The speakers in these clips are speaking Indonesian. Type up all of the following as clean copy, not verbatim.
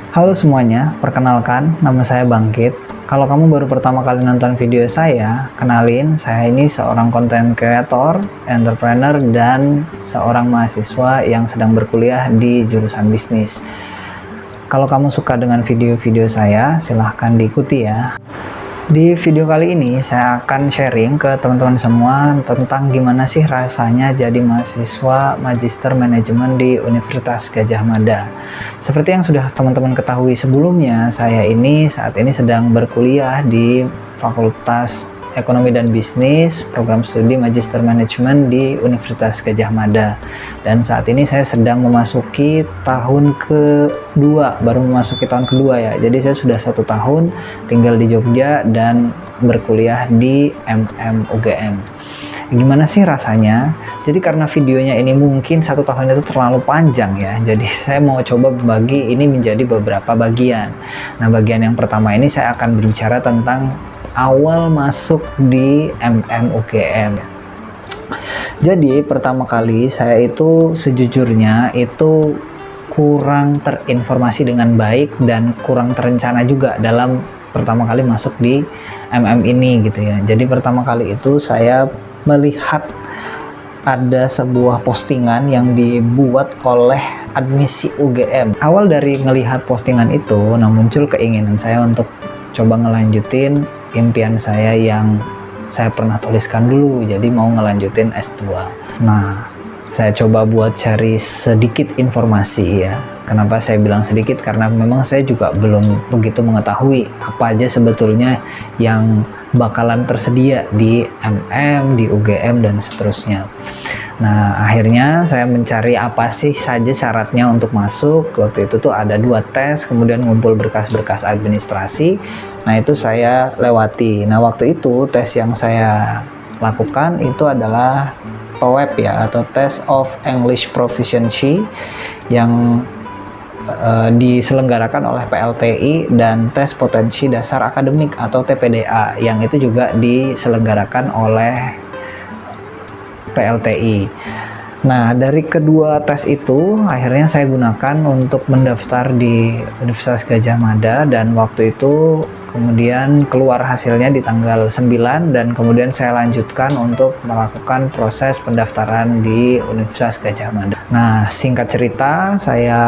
Halo semuanya, perkenalkan nama saya Bangkit. Kalau kamu baru pertama kali nonton video saya, kenalin, saya ini seorang content creator, entrepreneur, dan seorang mahasiswa yang sedang berkuliah di jurusan bisnis. Kalau kamu suka dengan video-video saya, silahkan diikuti ya. Di video kali ini saya akan sharing ke teman-teman semua tentang gimana sih rasanya jadi mahasiswa Magister Manajemen di Universitas Gadjah Mada. Seperti yang sudah teman-teman ketahui sebelumnya, saya ini saat ini sedang berkuliah di Fakultas Ekonomi dan Bisnis, program studi Magister Manajemen di Universitas Gadjah Mada. Dan saat ini saya sedang memasuki tahun kedua, baru memasuki tahun kedua ya. Jadi saya sudah 1 tahun tinggal di Jogja dan berkuliah di UGM. Gimana sih rasanya? Jadi karena videonya ini mungkin 1 tahun itu terlalu panjang ya, jadi saya mau coba bagi ini menjadi beberapa bagian. Nah, bagian yang pertama ini saya akan berbicara tentang awal masuk di UGM. Jadi pertama kali saya itu sejujurnya itu kurang terinformasi dengan baik dan kurang terencana juga dalam pertama kali masuk di ini gitu ya. Jadi pertama kali itu saya melihat ada sebuah postingan yang dibuat oleh admisi UGM. Awal dari melihat postingan itu, muncul keinginan saya untuk coba ngelanjutin impian saya yang saya pernah tuliskan dulu, jadi mau ngelanjutin S2. Nah, saya coba buat cari sedikit informasi ya. Kenapa saya bilang sedikit? Karena memang saya juga belum begitu mengetahui apa aja sebetulnya yang bakalan tersedia di di UGM dan seterusnya. Nah, akhirnya saya mencari apa sih saja syaratnya untuk masuk. Waktu itu tuh ada 2 tes, kemudian ngumpul berkas-berkas administrasi. Nah, itu saya lewati. Nah, waktu itu tes yang saya lakukan itu adalah TOEP ya, atau Test of English Proficiency, yang diselenggarakan oleh PLTI, dan tes potensi dasar akademik atau TPDA yang itu juga diselenggarakan oleh PLTI. Nah, dari kedua tes itu akhirnya saya gunakan untuk mendaftar di Universitas Gadjah Mada, dan waktu itu kemudian keluar hasilnya di tanggal 9, dan kemudian saya lanjutkan untuk melakukan proses pendaftaran di Universitas Gadjah Mada. Nah, singkat cerita, saya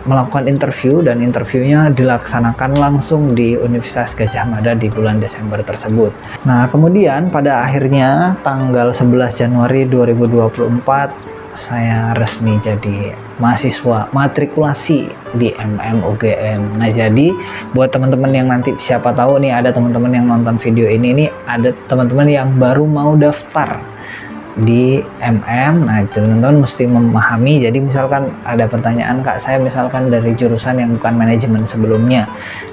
melakukan interview, dan interviewnya dilaksanakan langsung di Universitas Gadjah Mada di bulan Desember tersebut. Nah, kemudian pada akhirnya tanggal 11 Januari 2024 saya resmi jadi mahasiswa matrikulasi di UGM. Nah, jadi buat teman-teman yang nanti siapa tahu nih ada teman-teman yang nonton video ini ada teman-teman yang baru mau daftar di nah teman-teman mesti memahami. Jadi misalkan ada pertanyaan, Kak, saya misalkan dari jurusan yang bukan manajemen sebelumnya,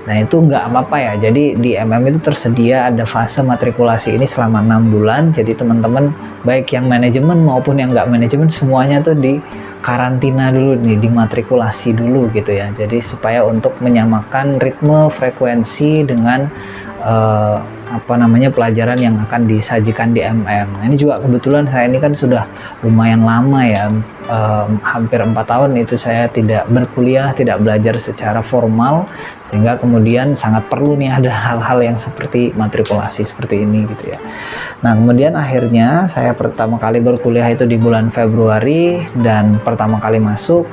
nah itu nggak apa-apa ya. Jadi di itu tersedia ada fase matrikulasi ini selama 6 bulan. Jadi teman-teman baik yang manajemen maupun yang nggak manajemen semuanya tuh di karantina dulu nih, dimatrikulasi dulu gitu ya. Jadi supaya untuk menyamakan ritme frekuensi dengan pelajaran yang akan disajikan di Nah, ini juga kebetulan saya ini kan sudah lumayan lama ya, hampir 4 tahun itu saya tidak berkuliah, tidak belajar secara formal, sehingga kemudian sangat perlu nih ada hal-hal yang seperti matrikulasi seperti ini gitu ya. Nah, kemudian akhirnya saya pertama kali berkuliah itu di bulan Februari, dan pertama kali masuk,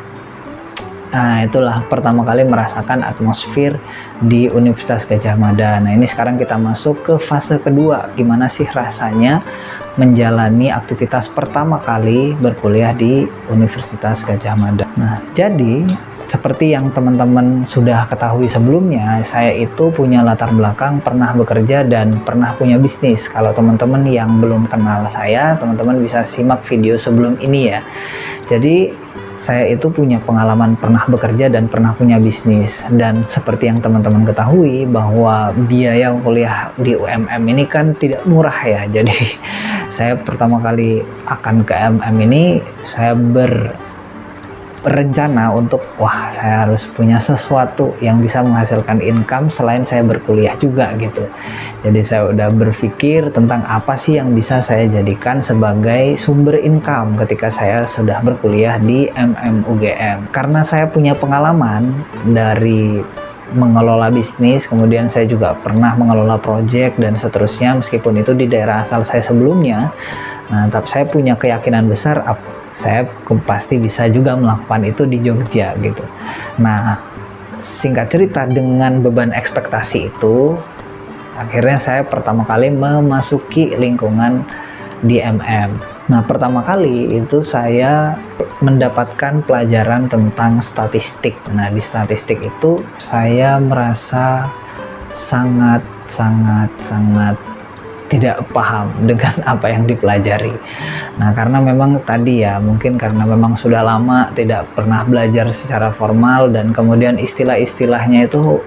nah itulah pertama kali merasakan atmosfer di Universitas Gadjah Mada. Nah, ini sekarang kita masuk ke fase kedua. Gimana sih rasanya menjalani aktivitas pertama kali berkuliah di Universitas Gadjah Mada. Nah, jadi seperti yang teman-teman sudah ketahui sebelumnya, saya itu punya latar belakang pernah bekerja dan pernah punya bisnis. Kalau teman-teman yang belum kenal saya, teman-teman bisa simak video sebelum ini ya. Jadi saya itu punya pengalaman pernah bekerja dan pernah punya bisnis. Dan seperti yang teman-teman ketahui bahwa biaya kuliah di ini kan tidak murah ya. Jadi saya pertama kali akan ke ini, saya berencana untuk saya harus punya sesuatu yang bisa menghasilkan income selain saya berkuliah juga gitu. Jadi saya udah berpikir tentang apa sih yang bisa saya jadikan sebagai sumber income ketika saya sudah berkuliah di UGM. Karena saya punya pengalaman dari mengelola bisnis, kemudian saya juga pernah mengelola project dan seterusnya, meskipun itu di daerah asal saya sebelumnya. Nah, tapi saya punya keyakinan besar saya pasti bisa juga melakukan itu di Jogja gitu. Nah, singkat cerita, dengan beban ekspektasi itu, akhirnya saya pertama kali memasuki lingkungan di MM. Nah, pertama kali itu saya mendapatkan pelajaran tentang statistik. Nah, di statistik itu saya merasa sangat tidak paham dengan apa yang dipelajari. Nah, karena memang tadi ya, mungkin karena memang sudah lama tidak pernah belajar secara formal, dan kemudian istilah-istilahnya itu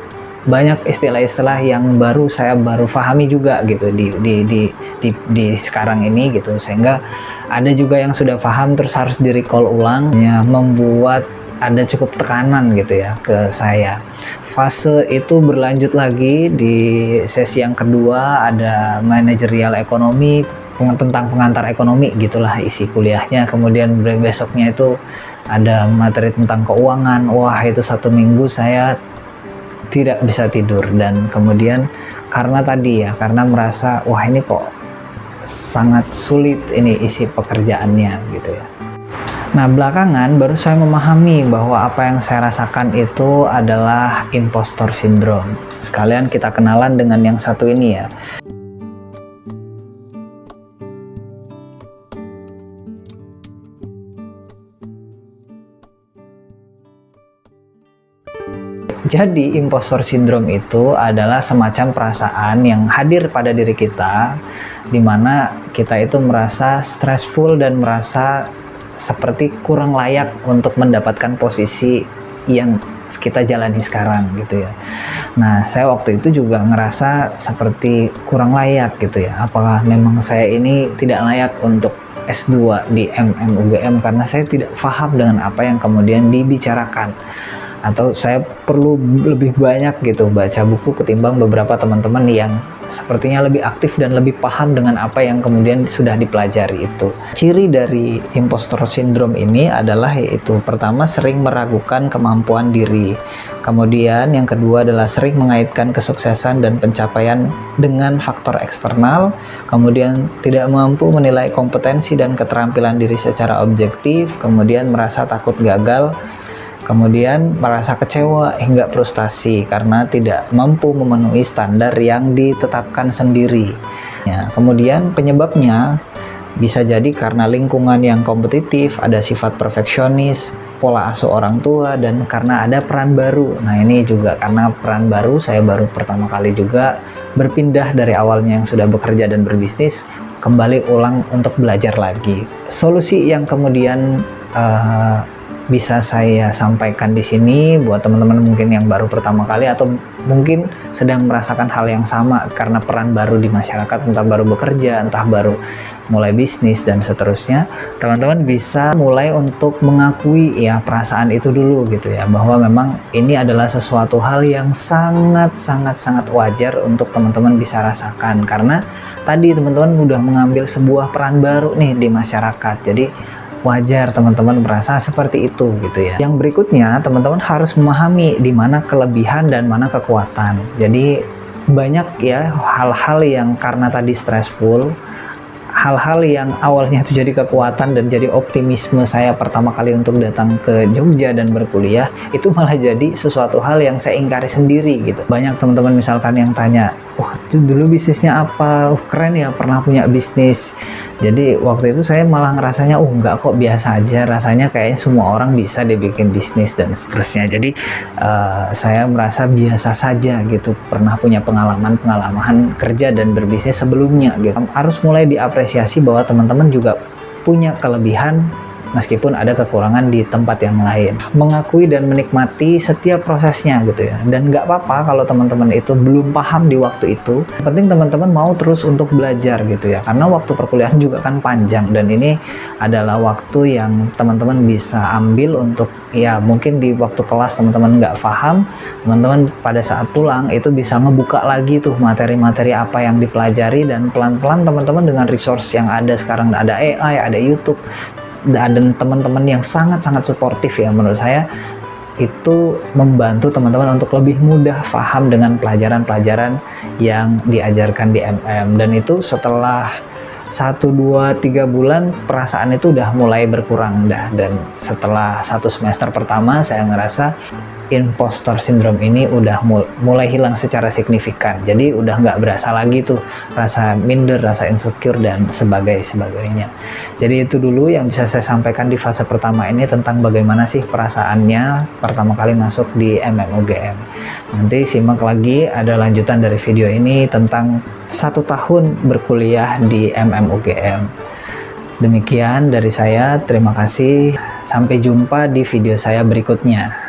banyak istilah-istilah yang saya baru pahami juga gitu di sekarang ini gitu, sehingga ada juga yang sudah paham terus harus di recall ulang, ya membuat ada cukup tekanan gitu ya ke saya. Fase itu berlanjut lagi di sesi yang kedua, ada manajerial ekonomi, tentang pengantar ekonomi gitulah isi kuliahnya. Kemudian besoknya itu ada materi tentang keuangan. Wah, itu 1 minggu saya tidak bisa tidur, dan kemudian karena merasa wah ini kok sangat sulit ini isi pekerjaannya gitu ya. Nah, belakangan baru saya memahami bahwa apa yang saya rasakan itu adalah impostor syndrome. Sekalian kita kenalan dengan yang satu ini ya. Jadi, impostor syndrome itu adalah semacam perasaan yang hadir pada diri kita, di mana kita itu merasa stressful dan merasa seperti kurang layak untuk mendapatkan posisi yang kita jalani sekarang gitu ya. Nah, saya waktu itu juga ngerasa seperti kurang layak gitu ya. Apakah memang saya ini tidak layak untuk S2 di UGM karena saya tidak paham dengan apa yang kemudian dibicarakan, atau saya perlu lebih banyak gitu baca buku ketimbang beberapa teman-teman yang sepertinya lebih aktif dan lebih paham dengan apa yang kemudian sudah dipelajari itu. Ciri dari impostor syndrome ini adalah yaitu pertama, sering meragukan kemampuan diri. Kemudian yang kedua adalah sering mengaitkan kesuksesan dan pencapaian dengan faktor eksternal. Kemudian tidak mampu menilai kompetensi dan keterampilan diri secara objektif. Kemudian merasa takut gagal. Kemudian merasa kecewa hingga frustasi karena tidak mampu memenuhi standar yang ditetapkan sendiri. Ya, kemudian penyebabnya bisa jadi karena lingkungan yang kompetitif, ada sifat perfeksionis, pola asuh orang tua, dan karena ada peran baru. Nah, ini juga karena peran baru, saya baru pertama kali juga berpindah dari awalnya yang sudah bekerja dan berbisnis, kembali ulang untuk belajar lagi. Solusi yang kemudian bisa saya sampaikan di sini buat teman-teman mungkin yang baru pertama kali atau mungkin sedang merasakan hal yang sama karena peran baru di masyarakat, entah baru bekerja, entah baru mulai bisnis dan seterusnya. Teman-teman bisa mulai untuk mengakui ya perasaan itu dulu gitu ya, bahwa memang ini adalah sesuatu hal yang sangat wajar untuk teman-teman bisa rasakan, karena tadi teman-teman udah mengambil sebuah peran baru nih di masyarakat. Jadi wajar teman-teman merasa seperti itu gitu ya. Yang berikutnya, teman-teman harus memahami di mana kelebihan dan mana kekuatan. Jadi banyak ya hal-hal yang karena tadi stressful, hal-hal yang awalnya itu jadi kekuatan dan jadi optimisme saya pertama kali untuk datang ke Jogja dan berkuliah, itu malah jadi sesuatu hal yang saya ingkari sendiri gitu. Banyak teman-teman misalkan yang tanya, itu dulu bisnisnya apa? Keren ya, pernah punya bisnis. Jadi waktu itu saya malah ngerasanya, enggak kok, biasa aja. Rasanya kayaknya semua orang bisa dibikin bisnis dan seterusnya. Jadi saya merasa biasa saja gitu. Pernah punya pengalaman kerja dan berbisnis sebelumnya gitu. Harus mulai diapresiasi bahwa teman-teman juga punya kelebihan meskipun ada kekurangan di tempat yang lain. Mengakui dan menikmati setiap prosesnya gitu ya. Dan nggak apa-apa kalau teman-teman itu belum paham di waktu itu. Penting teman-teman mau terus untuk belajar gitu ya. Karena waktu perkuliahan juga kan panjang, dan ini adalah waktu yang teman-teman bisa ambil untuk ya mungkin di waktu kelas teman-teman nggak paham, teman-teman pada saat pulang itu bisa ngebuka lagi tuh materi-materi apa yang dipelajari, dan pelan-pelan teman-teman dengan resource yang ada sekarang, ada AI, ada YouTube, dan teman-teman yang sangat suportif ya menurut saya, itu membantu teman-teman untuk lebih mudah paham dengan pelajaran-pelajaran yang diajarkan di MM. Dan itu setelah 1, 2, 3 bulan perasaan itu udah mulai berkurang dah. Dan setelah 1 semester pertama saya ngerasa impostor syndrome ini udah mulai hilang secara signifikan. Jadi udah nggak berasa lagi tuh rasa minder, rasa insecure dan sebagainya. Jadi itu dulu yang bisa saya sampaikan di fase pertama ini tentang bagaimana sih perasaannya pertama kali masuk di MMUGM. Nanti simak lagi ada lanjutan dari video ini tentang 1 tahun berkuliah di MMUGM. Demikian dari saya, terima kasih. Sampai jumpa di video saya berikutnya.